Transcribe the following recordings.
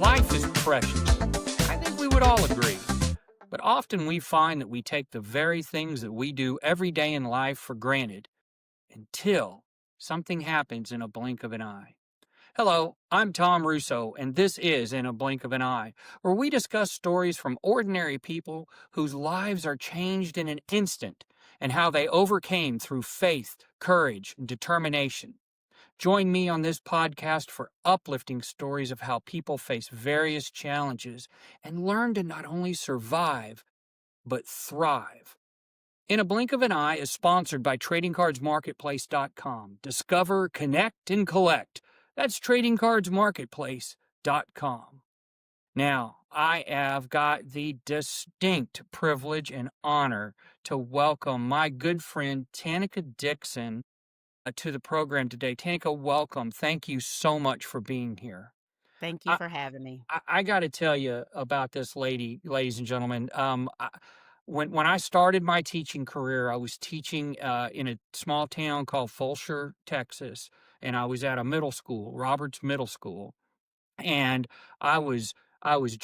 Life is precious. I think we would all agree. But often we find that we take the very things that we do every day in life for granted until something happens in a blink of an eye. Hello, I'm Tom Russo, and this is In a Blink of an Eye, where we discuss stories from ordinary people whose lives are changed in an instant and how they overcame through faith, courage, and determination. Join me on this podcast for uplifting stories of how people face various challenges and learn to not only survive, but thrive. In a Blink of an Eye is sponsored by TradingCardsMarketplace.com. Discover, connect, and collect. That's TradingCardsMarketplace.com. Now, I have got the distinct privilege and honor to welcome my good friend Tanika Dixon to the program today. Tanika, welcome. Thank you so much for being here. Thank you I, for having me. I got to tell you about this lady, ladies and gentlemen. When I started my teaching career, I was teaching in a small town called Fulshear, Texas, and I was at a middle school, Roberts Middle School, and I was I was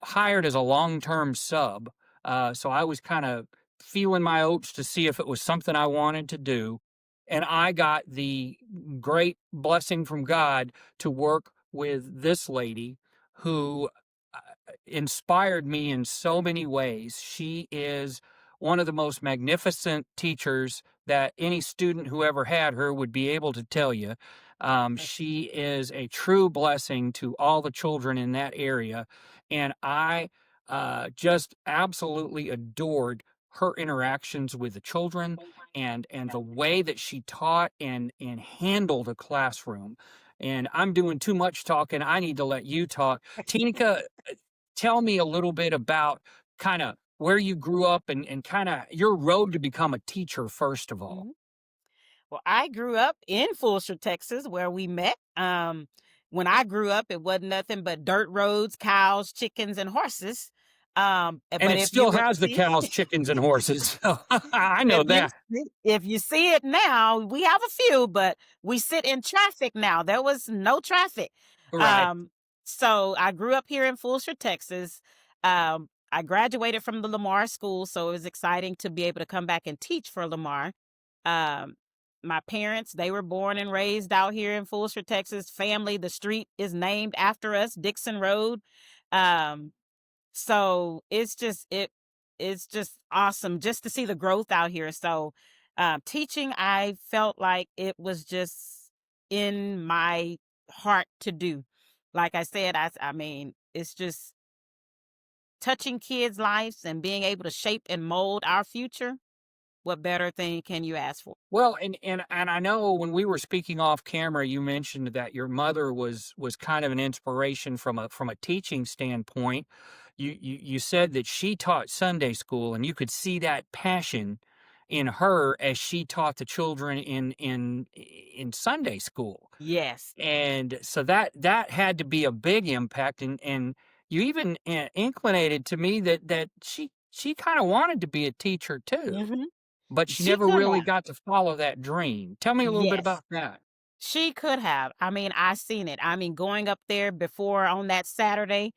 hired as a long-term sub, so I was kind of feeling my oats to see if it was something I wanted to do, and I got the great blessing from God to work with this lady who inspired me in so many ways. She is one of the most magnificent teachers that any student who ever had her would be able to tell you. She is a true blessing to all the children in that area. And I just absolutely adored her interactions with the children and the way that she taught and handled a classroom. And I'm doing too much talking. I need to let you talk. Tinica, tell me a little bit about kind of where you grew up and kind of your road to become a teacher, first of all. Mhm. Well, I grew up in Fulshear, Texas, where we met. When I grew up, it wasn't nothing but dirt roads, cows, chickens, and horses. And But it if you still were to has the see, cows, chickens, and horses. I know that. if you see it now, we have a few, but we sit in traffic now. There was no traffic. Right. Um, so I grew up here in Fulshear, Texas. I graduated from the Lamar School, so it was exciting to be able to come back and teach for Lamar. Um, my parents, they were born and raised out here in Fulshear, Texas. Family, the street is named after us, Dixon Road. Um, so it's just awesome just to see the growth out here. So teaching, I felt like it was just in my heart to do. Like I said, I mean, it's just touching kids' lives and being able to shape and mold our future. What better thing can you ask for? Well, and I know when we were speaking off camera, you mentioned that your mother was kind of an inspiration from a teaching standpoint. You said that she taught Sunday school, and you could see that passion in her as she taught the children in Sunday school. Yes. And so that had to be a big impact, and you even inclinated to me that she kind of wanted to be a teacher too, hmm but she She never could really have. got to follow that dream. Tell me a little bit Yes. about that. She could have. I mean, I seen it. I mean, going up there before on that Saturday,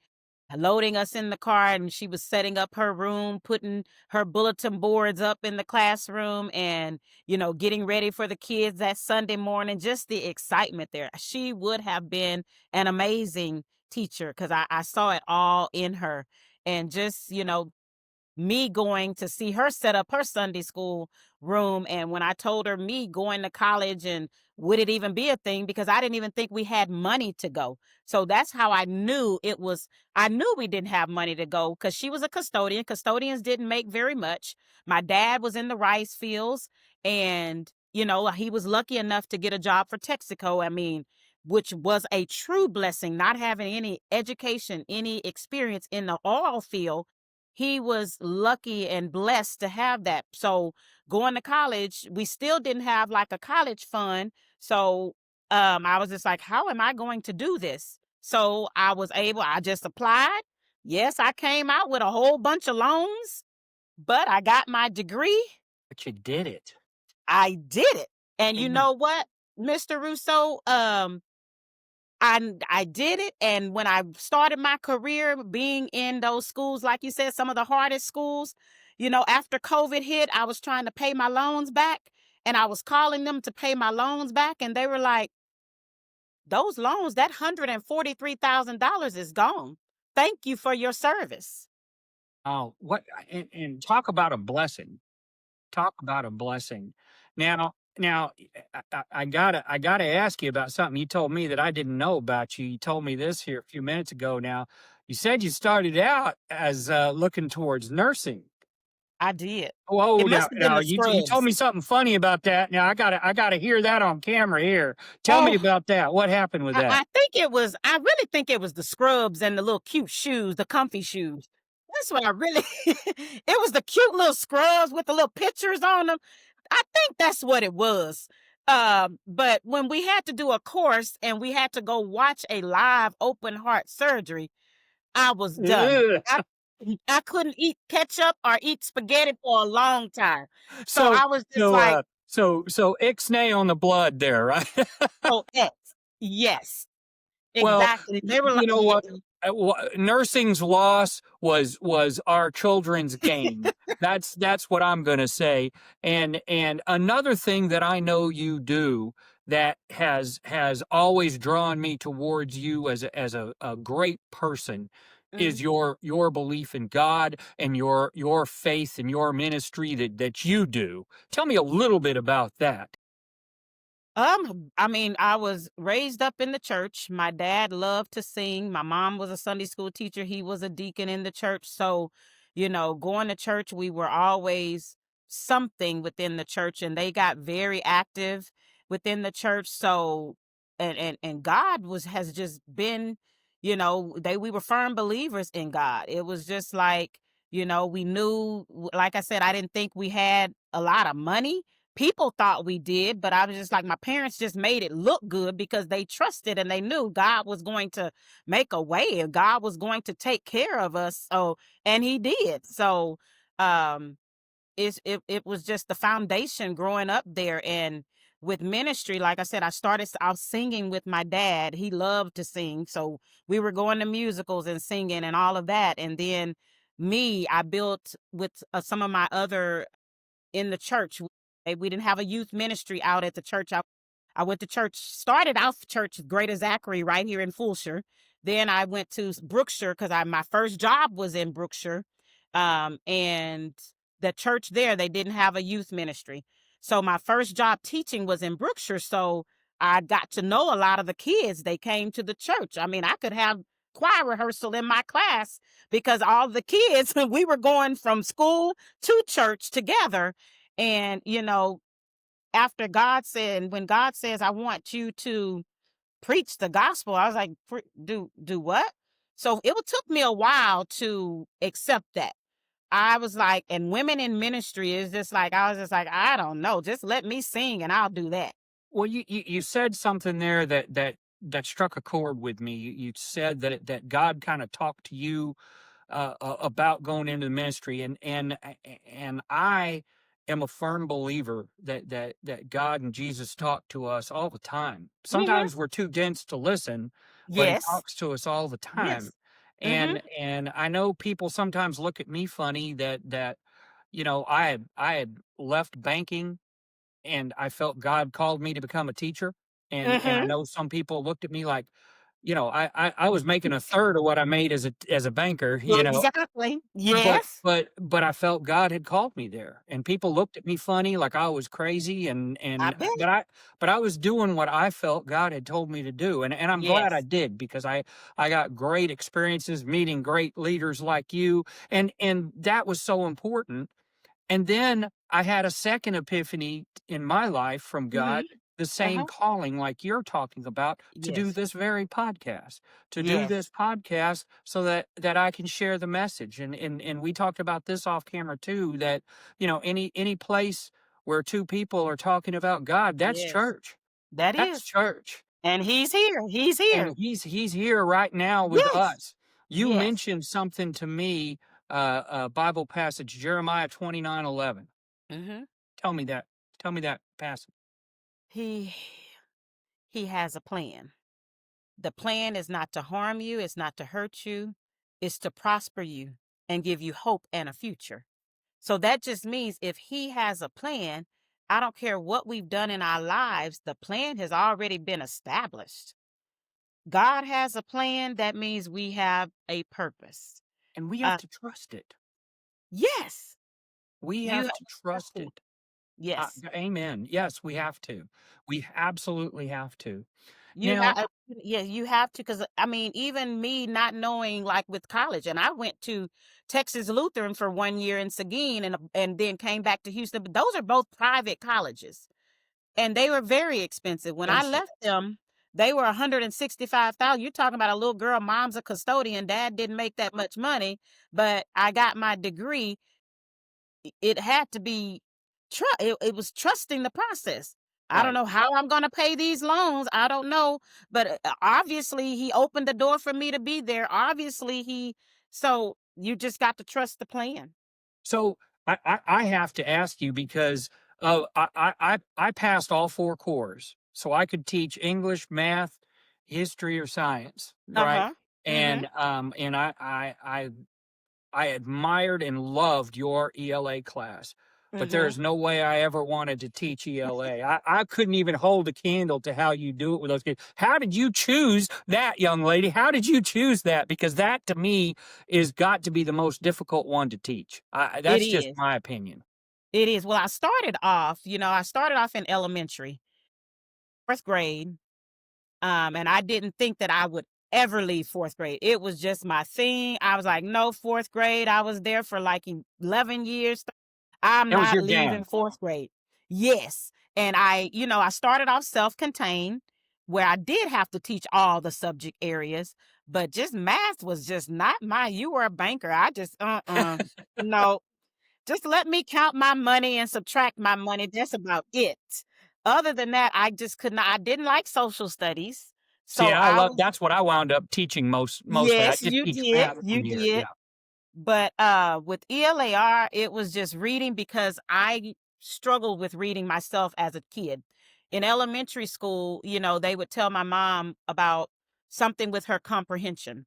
loading us in the car, and she was setting up her room, putting her bulletin boards up in the classroom, and getting ready for the kids that Sunday morning. Just the excitement there. She would have been an amazing teacher because I saw it all in her. And just me going to see her set up her Sunday school room. And when I told her me going to college and would it even be a thing, because I didn't even think we had money to go. So that's how I knew it was. I knew we didn't have money to go because she was a custodian. Custodians didn't make very much. My dad was in the rice fields, and he was lucky enough to get a job for Texaco. I mean, which was a true blessing, not having any education, any experience in the oil field. He was lucky and blessed to have that. So going to college, we still didn't have like a college fund. So I was just like, how am I going to do this? So I just applied. Yes, I came out with a whole bunch of loans, but I got my degree. But you did it. I did it. And you And know what, Mr. Russo? I did it, and when I started my career being in those schools, like you said, some of the hardest schools, after COVID hit, I was trying to pay my loans back, and I was calling them to pay my loans back, and they were like, "Those loans, that $143,000 is gone. Thank you for your service." Oh, and talk about a blessing. Talk about a blessing. Now, I gotta ask you about something you told me that I didn't know about you. You told me this here a few minutes ago. Now, you said you started out as looking towards nursing. I did. Whoa, It now, must have been now the you told scrubs. me something funny about that. Now I gotta hear that on camera here. Tell me Oh, about that. What happened with that? I really think it was the scrubs and the little cute shoes, the comfy shoes. That's what I really it was the cute little scrubs with the little pictures on them. I think that's what it was. But when we had to do a course and we had to go watch a live open heart surgery, I was done. Ugh. I couldn't eat ketchup or eat spaghetti for a long time. So So I was just so like, ixnay on the blood there, right? "Oh, X." Yes, Well, exactly. They were like, you know "Yeah." what? Nursing's loss was our children's gain. That's what I'm gonna say. And another thing that I know you do that has always drawn me towards you as a great person is Mhm. your belief in God and your faith and your ministry that you do. Tell me a little bit about that. I mean, I was raised up in the church. My dad loved to sing. My mom was a Sunday school teacher. He was a deacon in the church. So, going to church, we were always something within the church, and they got very active within the church. So, and God has just been, we were firm believers in God. It was just like, we knew, like I said, I didn't think we had a lot of money. People thought we did, but I was just like, my parents just made it look good because they trusted and they knew God was going to make a way and God was going to take care of us. So, and he did. So, um, it was just the foundation growing up there. And with ministry, like I said, I started out singing with my dad. He loved to sing. So we were going to musicals and singing and all of that. And then I built with some of my other in the church. We didn't have a youth ministry out at the church. I went to church, started out church Greater Zachary right here in Fulshire. Then I went to Brookshire because my first job was in Brookshire. And the church there, they didn't have a youth ministry. So my first job teaching was in Brookshire. So I got to know a lot of the kids. They came to the church. I mean, I could have choir rehearsal in my class because all the kids, we were going from school to church together. And, after God said, when God says, I want you to preach the gospel, I was like, Do what?" So took me a while to accept that. I was like, and women in ministry is just like, I was just like, I don't know, just let me sing and I'll do that. Well, you said something there that struck a chord with me. You said that God kind of talked to you about going into the ministry, and I am a firm believer that God and Jesus talk to us all the time. Hmm. Sometimes we're too dense to listen, but He Yes. talks to us all the time. Yes. Hmm. And I know people sometimes look at me funny that I had left banking and I felt God called me to become a teacher. And I Hmm. know some people looked at me like, I was making a third of what I made as a banker, Exactly. but Yes. but I felt God had called me there, and people looked at me funny like I was crazy, I and bet. but I was doing what I felt God had told me to do, and I'm glad I Yes. did because I got great experiences meeting great leaders like you, and that was so important. And then I had a second epiphany in my life from God, Hmm. the same Uh-huh. calling like you're talking about to do Yes. this very podcast, to do Yes. this podcast so that I can share the message. And we talked about this off camera too, that any place where two people are talking about God, that's Yes. church. That That's is. church. And he's here. He's And here. he's here right now with Yes. us. You Yes. mentioned something to me, a Bible passage, Jeremiah 29:11. Hmm. Tell me that. Tell me that passage. He he has a plan. The plan is not to harm you, it's not to hurt you, it's to prosper you and give you hope and a future. So that just means if he has a plan, I don't care what we've done in our lives, the plan has already been established. God has a plan, that means we have a purpose. And we have Uh, to trust it. yes, We you have have to to trust trust him. it. Yes. Amen. Yes, we have to. We absolutely have to. You Now, have yeah, you have to, because I mean, even me not knowing, like, with college, and I went to Texas Lutheran for 1 year in Seguin, and then came back to Houston, but those are both private colleges, and they were very expensive. When I expensive. left them, they were 165,000. You're talking about a little girl, mom's a custodian, dad didn't make that much money, but I got my degree. It had to be it was trusting the process. I don't Right. know how I'm gonna pay these loans, I don't know, but, obviously, he opened the door for me to be there. Obviously, he so you just got to trust the plan. So I have to ask you because I passed all four cores, so I could teach English, math, history, or science, right? Uh-huh. Mhm. And I admired and loved your ELA class, but there Mhm. is no way I ever wanted to teach ELA. I couldn't even hold a candle to how you do it with those kids. How did you choose that, young lady? How did you choose that? Because that to me is got to be the most difficult one to teach. It That's just is. my opinion. It is. Well, I started off in elementary, 4th grade. And I didn't think that I would ever leave 4th grade. It was just my thing. I was like, no, 4th grade. I was there for like 11 years. I'm That was not your leaving jam. 4th grade. Yes. And I started off self-contained, where I did have to teach all the subject areas, but just math was just not you were a banker. I just, no, just let me count my money and subtract my money. That's about it. Other than that, I just could not. I didn't like social studies. See, So I I love was, that's what I wound up teaching mostly. I yes, did you teach did. math You 1 year. did. Yeah. But with ELAR, it was just reading because I struggled with reading myself as a kid. In elementary school, they would tell my mom about something with her comprehension.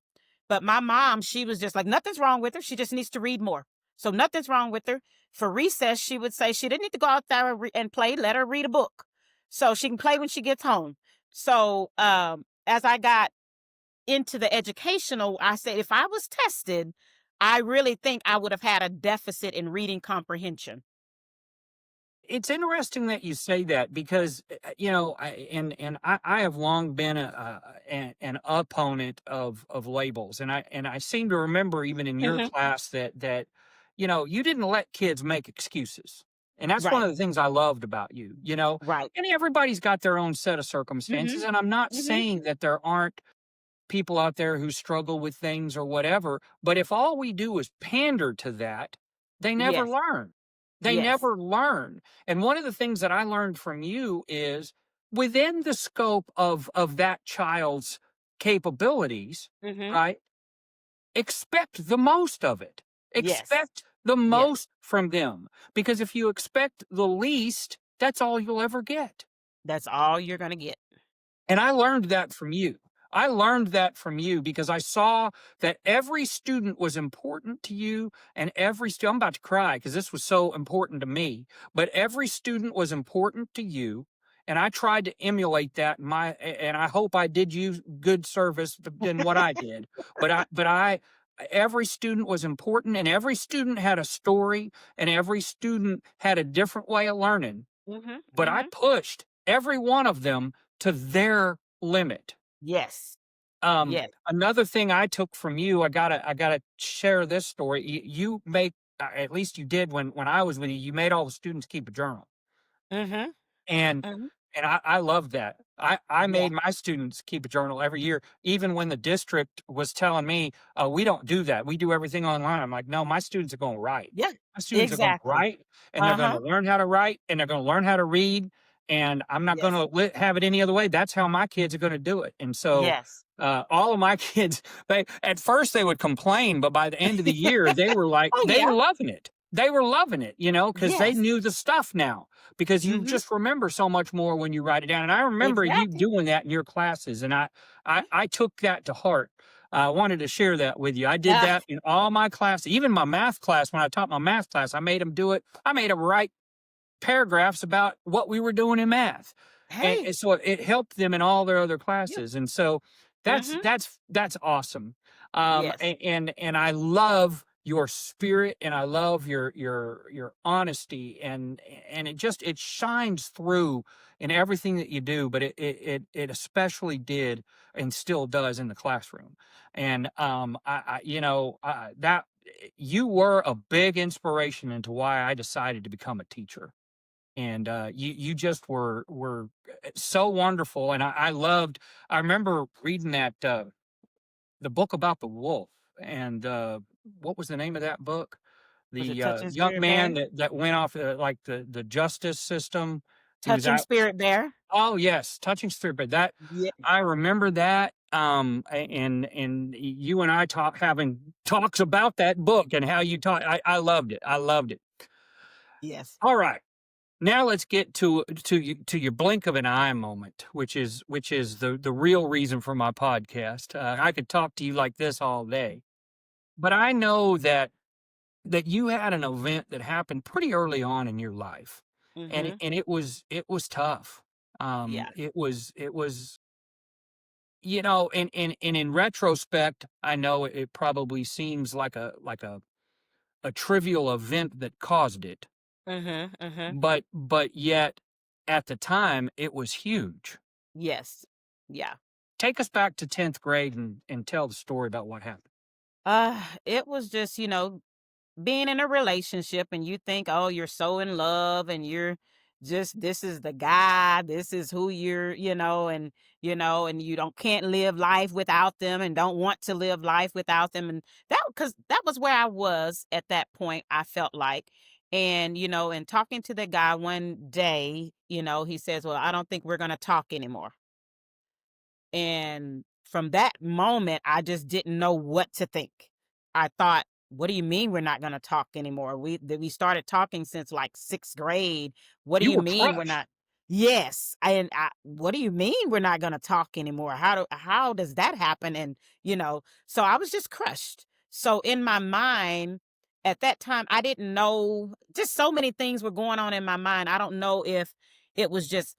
But my mom, she was just like, nothing's wrong with her. She just needs to read more. So nothing's wrong with her. For recess, she would say she didn't need to go out there and play. Let her read a book so she can play when she gets home. So as I got into the educational, I said, if I was tested, I really think I would have had a deficit in reading comprehension. It's interesting that you say that because I have long been an opponent of labels, and I seem to remember even in your Mhm. class that you didn't let kids make excuses, and that's one Right, of the things I loved about you. right. And everybody's got their own set of Mhm, circumstances, and I'm not mhm. saying that there aren't people out there who struggle with things or whatever. But if all we do is pander to that, they never Yes, learn. They yes. never learn. And one of the things that I learned from you is within the scope of that child's capabilities, Mhm. right? Expect the most of it. Yes, Expect the yes. most from them. Because if you expect the least, that's all you'll ever get. That's all you're gonna get. And I learned that from you. I learned that from you because I saw that every student was important to you, and every student, I'm about to cry because this was so important to me, but every student was important to you. And I tried to emulate that in and I hope I did you good service than what I did. Every student was important, and every student had a story, and every student had a different way of learning, Mhm, but I mhm. pushed every one of them to their limit. Yes, yes. Another thing I took from you, I gotta share this story. You make at least you did when I was with you. You made all the students keep a journal, Mhm, and mhm. I loved that. I Yeah, made my students keep a journal every year, even when the district was telling me, we don't do that. We do everything online." I'm like, "No, my students are going to write. yeah. My students are going to Exactly. write, and they're going to Uh-huh. learn how to write, and they're going to learn how to read. And I'm not going Yes, to have it any other way. That's how my kids are going to do it." And so, yes. all of my kids, they at first they would complain, but by the end of the year, they were Oh, they yeah. were loving it. they were loving it, because they Yes. knew the stuff now. Because you Mhm. just remember so much more when you write it down. And I remember you Exactly. doing that in your classes, and I took that to heart. I wanted to share that with you. I did Ah, that in all my classes, even my math class. When I taught my math class, I made them do it. I made them write paragraphs about what we were doing in math. And hey. so it helped them in all their other Yep. classes. And so that's Mhm. that's that's awesome. Yes. And I love your spirit, and I love your honesty, and it shines through in everything that you do, but it especially did and still does in the classroom. And that you were a big inspiration into why I decided to become a teacher. And you just were so wonderful. And I loved. I remember reading that the book about the wolf. And what was the name of that book? Was it The Touching young Spirit man Bear? that went off like the justice system. He was Touching out. Spirit Bear? Oh yes, touching spirit. But that Yeah. I remember that. And you and I having talks about that book and how you taught. I loved it. I loved it. Yes. All right. Now let's get to your blink of an eye moment, which is the real reason for my podcast. I could talk to you like this all day, but I know that you had an event that happened pretty early on in your life, and Mhm. it was tough. Yeah. It was and in retrospect, I know it probably seems like a trivial event that caused it, Mhm. Mhm. but yet at the time it was huge. Yes. Yeah. Take us back to 10th grade and tell the story about what happened. It was just, being in a relationship and you think, oh, you're so in love and you're just this is the guy, this is who you're, and you don't can't live life without them and don't want to live life without them. And that because that was where I was at that point, I felt like. And, and talking to the guy one day, he says, well, I don't think we're gonna talk anymore. And from that moment, I just didn't know what to think. I thought, "What do you mean we're not gonna talk anymore? We started talking since, like, 6th grade. What do You you were mean we're crushed. not?" Yes, and "What do you mean we're not gonna talk anymore? How does that happen?" And, so I was just crushed. So in my mind, at that time, I didn't know just so many things were going on in my mind. I don't know if it was just,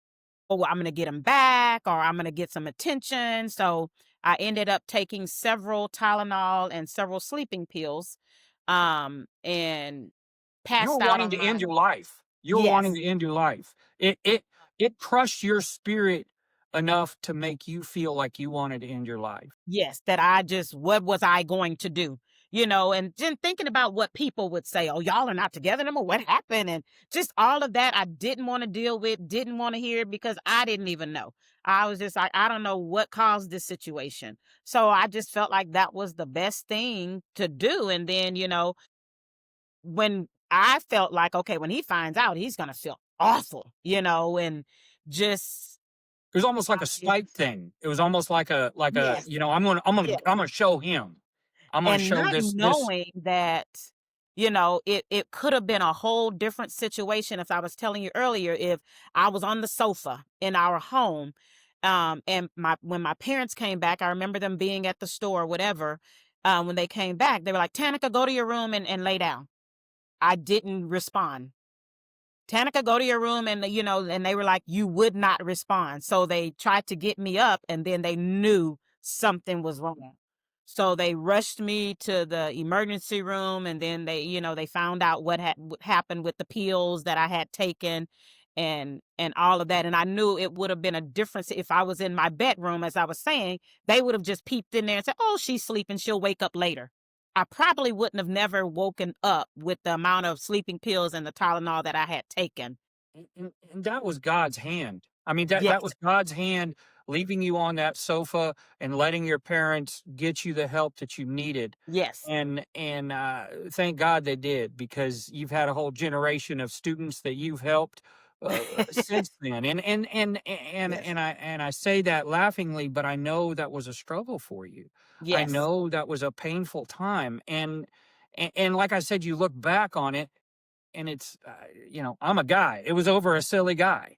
oh, well, I'm gonna get him back or I'm gonna get some attention. So I ended up taking several Tylenol and several sleeping pills, and You were passed out wanting on to end my your life. You were wanting yes. to end your life. It crushed your spirit enough to make you feel like you wanted to end your life. Yes, that I just what was I going to do? And then thinking about what people would say, oh, y'all are not together anymore. What happened? And just all of that I didn't want to deal with, didn't want to hear because I didn't even know. I was just like, I don't know what caused this situation. So I just felt like that was the best thing to do. And then, when I felt like, okay, when he finds out, he's gonna feel awful, and just It was almost like a yeah. spite thing. It was almost like a, Yes, I'm yes. gonna show him. I'm gonna And show not this. knowing that, it could have been a whole different situation if I was telling you earlier, if I was on the sofa in our home, and my when my parents came back, I remember them being at the store, whatever. When they came back, they were like, Tanika, go to your room and lay down. I didn't respond. Tanika, go to your room. And they were like, you would not respond. So they tried to get me up and then they knew something was wrong. So they rushed me to the emergency room and then they found out what happened with the pills that I had taken and all of that. And I knew it would have been a difference if I was in my bedroom, as I was saying, they would have just peeped in there and said, oh, she's sleeping. She'll wake up later. I probably wouldn't have never woken up with the amount of sleeping pills and the Tylenol that I had taken. And that was God's hand. I mean, that Yes, was God's hand leaving you on that sofa and letting your parents get you the help that you needed. yes, And thank God they did, because you've had a whole generation of students that you've helped since then. yes, And I say that laughingly, but I know that was a struggle for you. I yes, know that was a painful time. And like I said, you look back on it and it's, I'm a guy. It was over a silly guy.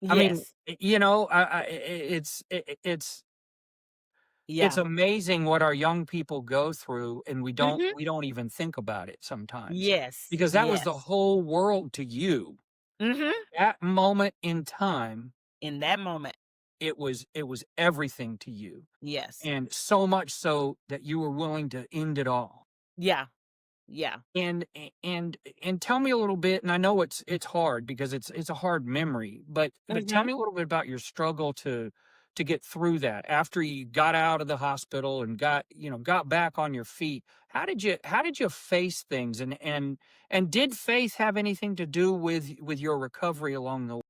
I mean, Yes. it's Yeah. amazing what our young people go through, and we don't Mhm. we don't even think about it sometimes, Yes. because that was the Yes. whole world to you. Mhm. That moment in time, In that moment. it was everything to you, Yes. and so much so that you were willing to end it all. Yeah. Yeah. And tell me a little bit, and I know it's hard because it's a hard memory, but tell Mhm. me a little bit about your struggle to get through that after you got out of the hospital and got back on your feet. How did you face things, and did faith have anything to do with your recovery along the way?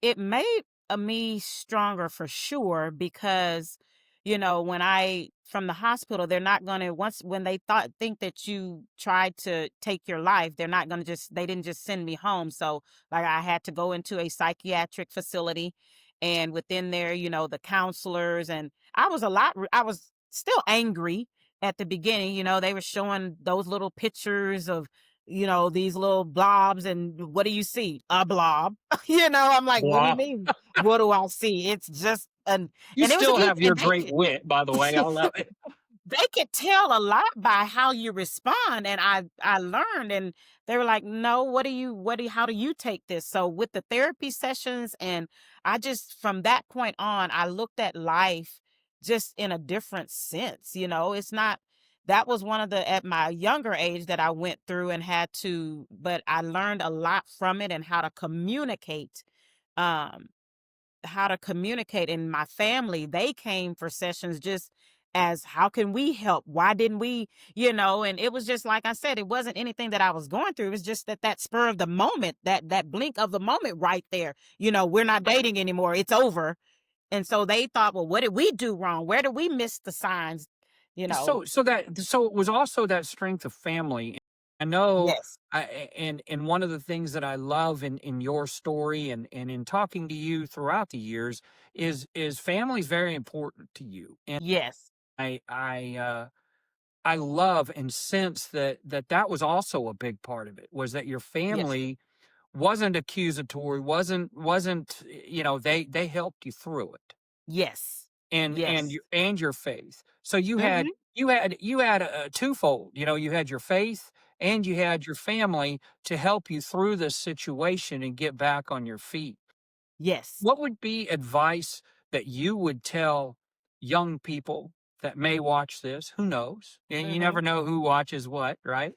It made me stronger for sure because, when I from the hospital, they're not gonna once when they think that you tried to take your life, they're not gonna just they didn't just send me home. So like I had to go into a psychiatric facility, and within there, the counselors and I was still angry at the beginning. They were showing those little pictures of these little blobs, and what do you see? A blob. I'm like, "What do you Wow. mean? What do I see?" It's just an You and it was still easy, have your and they great wit, by the way. I love it. they could tell a lot by how you respond, and I learned, and they were like, "No, how do you take this?" So with the therapy sessions, and I just from that point on, I looked at life just in a different sense. It's not that was one of the at my younger age that I went through and had to, but I learned a lot from it and um how to communicate. In my family, they came for sessions just as how can we help, why didn't we, and it was just like I said, it wasn't anything that I was going through. It was just that spur of the moment, that blink of the moment right there. We're not dating anymore, it's over. And so they thought, well, what did we do wrong, where did we miss the signs, you know So it was also that strength of family. I know, yes. and one of the things that I love in your story and in talking to you throughout the years is family is very important to you. And Yes. I love and sense that was also a big part of it, was that your Yes. family wasn't accusatory, wasn't, they helped you through it. Yes. And Yes. your faith. So you had Hmm. a twofold, you had your faith and you had your family to help you through this situation and get back on your feet. Yes. What would be advice that you would tell young people that may watch this? Who knows? And you Hmm. never know who watches what, right?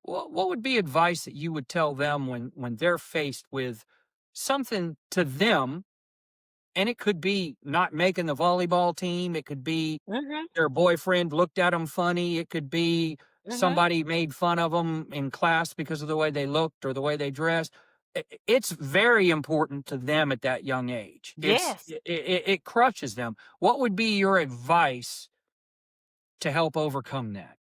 What would be advice that you would tell them when they're faced with something to them, and it could be not making the volleyball team, it could be Hmm. their boyfriend looked at them funny, it could be Hmm. somebody made fun of them in class because of the way they looked or the way they dressed. It's very important to them at that young age. Yes. It crushes them. What would be your advice to help overcome that?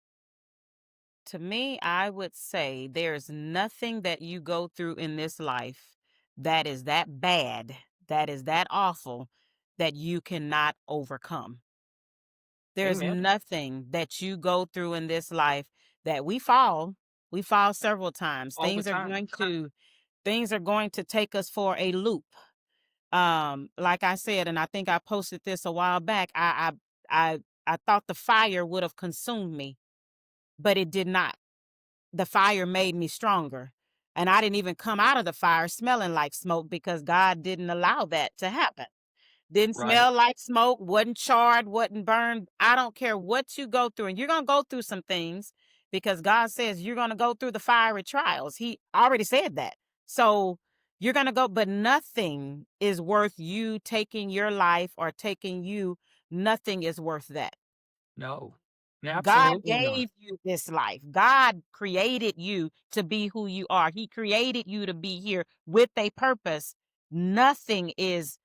To me, I would say there's nothing that you go through in this life that is that bad, that is that awful, that you cannot overcome. There's Amen. nothing that you go through in this life that we fall. We fall several times. All the time. Things are going to take us for a loop. Like I said, and I think I posted this a while back. I thought the fire would have consumed me, but it did not. The fire made me stronger. And I didn't even come out of the fire smelling like smoke because God didn't allow that to happen. Didn't Right. smell like smoke, wasn't charred, wasn't burned. I don't care what you go through. And you're going to go through some things because God says you're going to go through the fiery trials. He already said that. So you're going to go, but nothing is worth you taking your life or taking you. Nothing is worth that. No. God Absolutely not. gave you this life. God created you to be who you are. He created you to be here with a purpose. Nothing is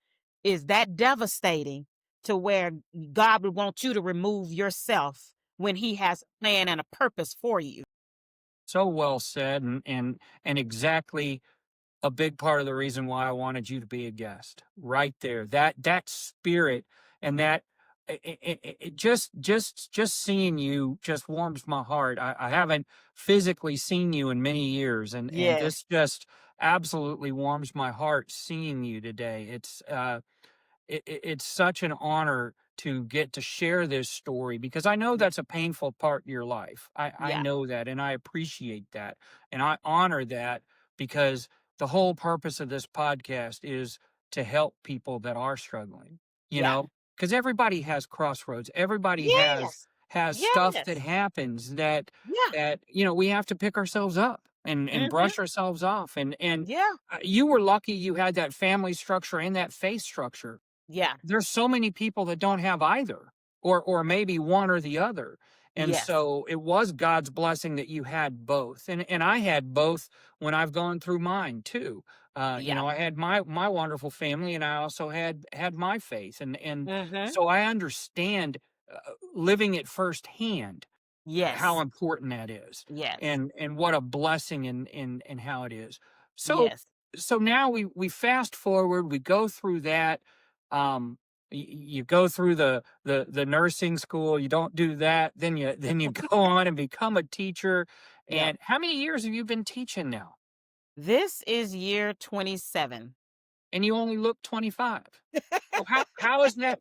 that devastating to where God would want you to remove yourself when he has a plan and a purpose for you. So well said, and exactly a big part of the reason why I wanted you to be a guest. Right there. That spirit and that Just seeing you just warms my heart. I haven't physically seen you in many years, and Yes. this just absolutely warms my heart seeing you today. It's such an honor to get to share this story because I know Yeah. that's a painful part of your life. I Yeah. know that and I appreciate that. And I honor that because the whole purpose of this podcast is to help people that are struggling, you Yeah. know, because everybody has crossroads. Everybody Yes. has stuff that Yes. happens that Yeah. we have to pick ourselves up and Mhm. brush ourselves off. And Yeah. you were lucky you had that family structure and that faith structure. Yeah. There's so many people that don't have either, or maybe one or the other. And Yes. so it was God's blessing that you had both. And I had both when I've gone through mine too. Yeah. I had my wonderful family and I also had my faith. And Mhm. so I understand living it firsthand how Yes. important that is Yes. and what a blessing and how it is. So Yes. so now we fast forward, we go through that. You go through the nursing school, you don't do that, then you go on and become a teacher. Yep. And how many years have you been teaching now? This is year 27. And you only look 25. So how is that?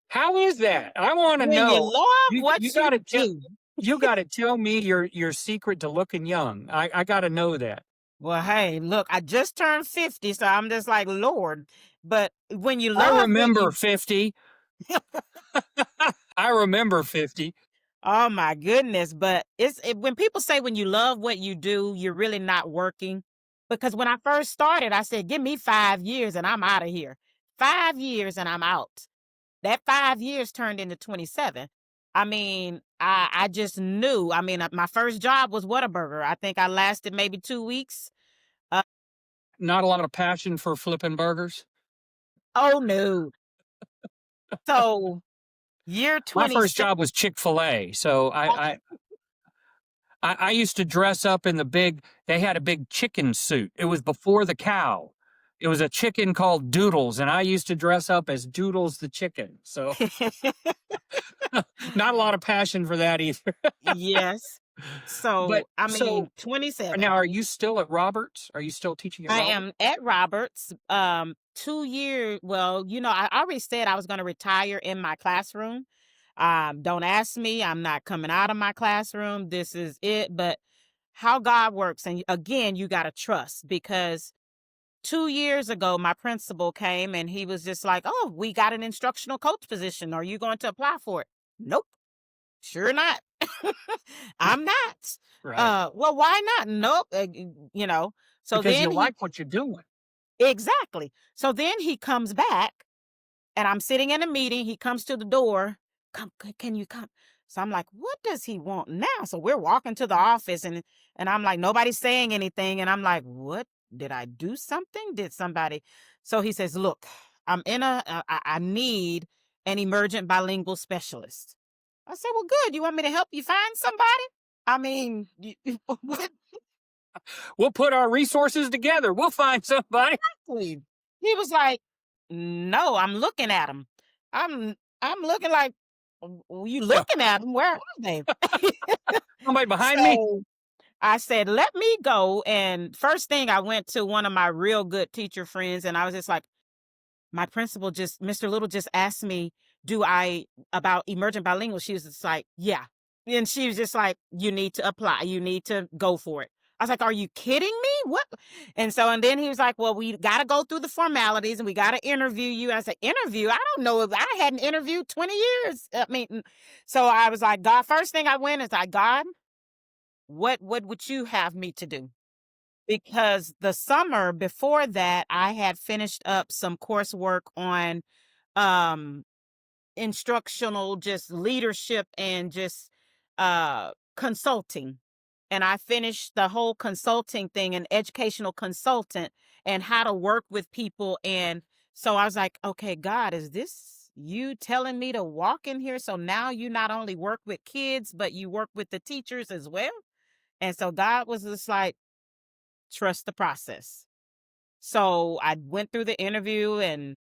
How is that? I want to When you know. love You what you got to tell do. me your secret to looking young. I got to know that. Well, hey, look, I just turned 50, so I'm just like, Lord. But when you I love what remember you 50. I remember 50. Oh my goodness, but when people say when you love what you do, you're really not working. Because when I first started, I said, "Give me 5 years and I'm out of here." 5 years and I'm out. That 5 years turned into 27. I mean, I just knew. I mean, my first job was Whataburger. I think I lasted maybe 2 weeks. Uh, Not a lot of passion for flipping burgers. oh no. So, year My first 26. job was Chick-fil-A. So I used to dress up in they had a big chicken suit. It was before the cow. It was a chicken called Doodles, and I used to dress up as Doodles the chicken. So not a lot of passion for that either. Yes. But So, I so mean, 27. now are you still at Roberts? Are you still teaching at I Roberts? am at Roberts, 2 year well, I already said I was gonna retire in my classroom. Don't ask me, I'm not coming out of my classroom, this is it, but how God works, and again, you gotta trust because 2 years ago, my principal came and he was just like, "Oh, we got an instructional coach position, are you going to apply for it?" "Nope, sure not." "I'm not." Right. "Well, why not?" "Nope," so Because you then he like what you're doing. Exactly. So then he comes back and I'm sitting in a meeting. He comes to the door. Can you come? So I'm like, what does he want now? So we're walking to the office and I'm like, nobody's saying anything. And I'm like, what? Did I do something? Did somebody? So he says, look, I need an emergent bilingual specialist. I said, well, good. You want me to help you find somebody? I mean, what? We'll put our resources together. We'll find somebody. Exactly. He was like, "No, I'm looking at them. I'm looking like, you looking at them? Where are they?" Somebody behind me. So I said, "Let me go." And first thing, I went to one of my real good teacher friends, and I was just like, "My principal Mr. Little just asked me, do I about emergent bilingual?" She was just like, "Yeah," and she was just like, "You need to apply. You need to go for it." I was like, "Are you kidding me? What?" And then he was like, "Well, we got to go through the formalities and we got to interview you." I said, "Interview? I don't know if I hadn't interviewed 20 years." I mean, so I was like, "God," first thing I went is like, "God, what would you have me to do?" Because the summer before that, I had finished up some coursework on um instructional just leadership and just consulting, and I finished the whole consulting thing, an educational consultant, and how to work with people. And so I was like, okay, God, is this you telling me to walk in here? So now you not only work with kids but you work with the teachers as well. And so God was just like, trust the process. So I went through the interview and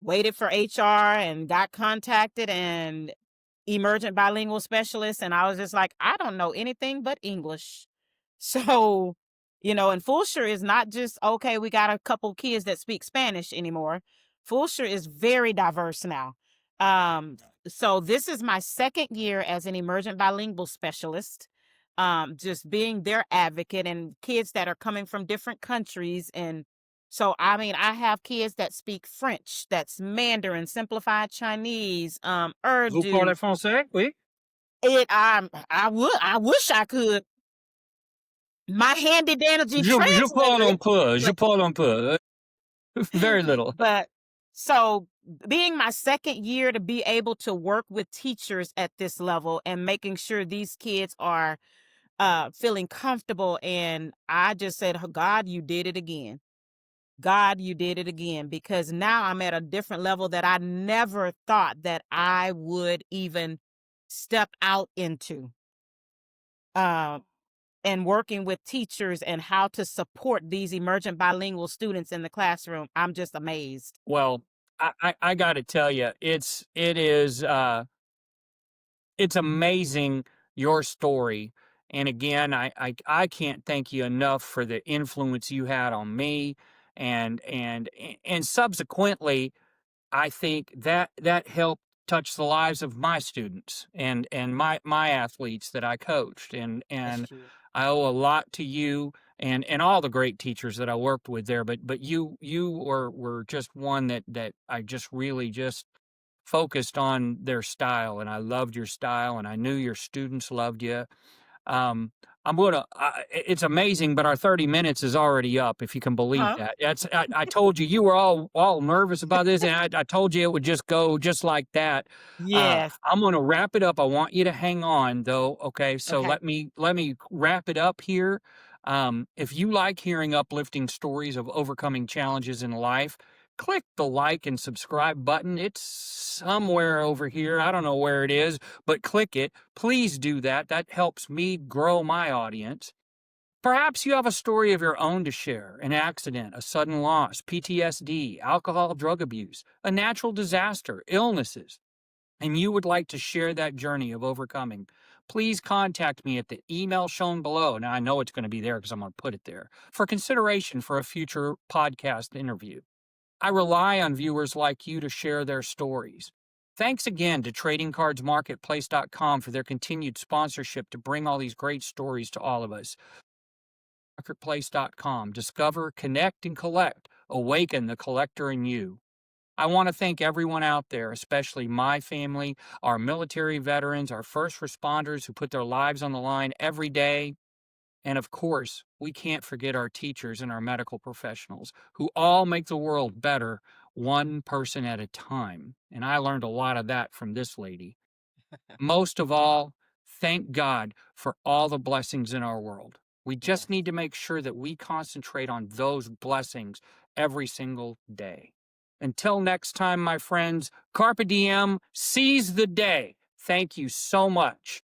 waited for HR and got contacted and emergent bilingual specialist. And I was just like, I don't know anything but English. So, and Fulshire is not just, okay, we got a couple kids that speak Spanish anymore. Fulshire is very diverse now. So this is my second year as an emergent bilingual specialist, just being their advocate and kids that are coming from different countries. And so, I mean, I have kids that speak French, that's Mandarin, simplified Chinese, Vous Urdu. parlez français? Oui. I wish I could. My handy dandy Je parle translator, un peu. Je but parle un peu. Very little. but so being my second year to be able to work with teachers at this level and making sure these kids are feeling comfortable, and I just said, "Oh, God, you did it again. God, you did it again," because now I'm at a different level that I never thought that I would even step out into. Um, and working with teachers and how to support these emergent bilingual students in the classroom, I'm just amazed. Well, I got to tell you, it's amazing your story. And again, I can't thank you enough for the influence you had on me, and subsequently, I think that helped touch the lives of my students and my athletes that I coached, That's and true. I owe a lot to you and all the great teachers that I worked with there. But you were just one that I just really just focused on their style, and I loved your style, and I knew your students loved you. um, it's amazing, but our 30 minutes is already up, if you can believe Huh? that. I told you were all nervous about this, and I told you it would just go just like that. Yes. I'm gonna wrap it up. I want you to hang on though. Okay, so Okay. let me wrap it up here. If you like hearing uplifting stories of overcoming challenges in life, click the like and subscribe button. It's somewhere over here. I don't know where it is, but click it. Please do that. That helps me grow my audience. Perhaps you have a story of your own to share: an accident, a sudden loss, PTSD, alcohol, drug abuse, a natural disaster, illnesses, and you would like to share that journey of overcoming. Please contact me at the email shown below. Now, I know it's going to be there because I'm going to put it there for consideration for a future podcast interview. I rely on viewers like you to share their stories. Thanks again to TradingCardsMarketplace.com for their continued sponsorship to bring all these great stories to all of us. Marketplace.com. Discover, connect, and collect. Awaken the collector in you. I want to thank everyone out there, especially my family, our military veterans, our first responders who put their lives on the line every day. And of course, we can't forget our teachers and our medical professionals who all make the world better one person at a time. And I learned a lot of that from this lady. Most of all, thank God for all the blessings in our world. We just Yes. need to make sure that we concentrate on those blessings every single day. Until next time, my friends, Carpe Diem, seize the day. Thank you so much.